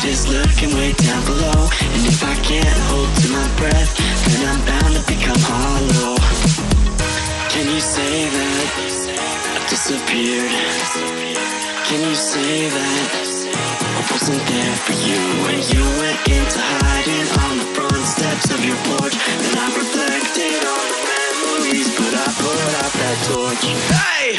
is lurking way down below. And if I can't hold to my breath, then I'm bound to become hollow. Can you say that I've disappeared? Can you say that I wasn't there for you when you went into hiding on the front steps of your porch? Then I reflected on the memories, but I put out that torch. Hey!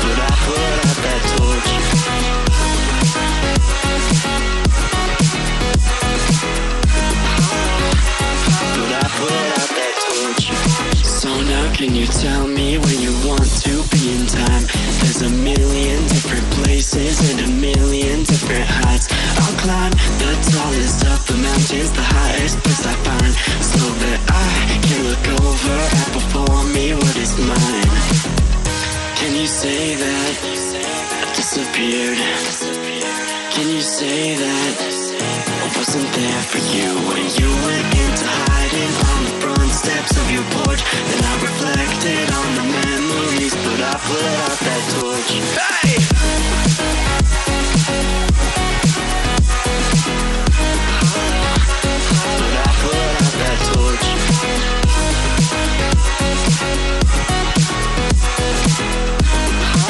But I put out that torch. But I put out that torch. So now can you tell me where you want to be in time? There's a million different places and a million different heights. I'll climb the tallest of the mountains, the highest place I find, so that I can look over at before me what is mine. Can you say that I disappeared? Can you say that I wasn't there for you when you went into hiding on the front steps of your porch? Then I reflected on the memories, but I put out that torch. Hey! But I put out that torch.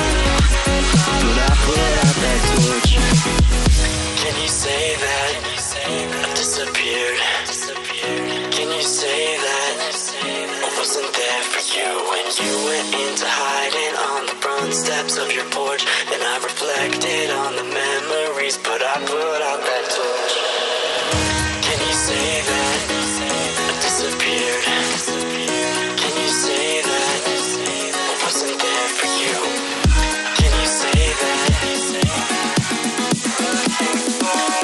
But I put out that torch. Can you say that I disappeared? Can you say that I wasn't there for you when you went into hiding on the front steps of your porch? Then I reflected on the memories, but I put out that torch. Can you say that I disappeared? Can you say that I wasn't there for you? Can you say that?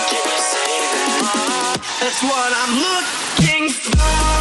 Can you say that? That's what I'm looking for.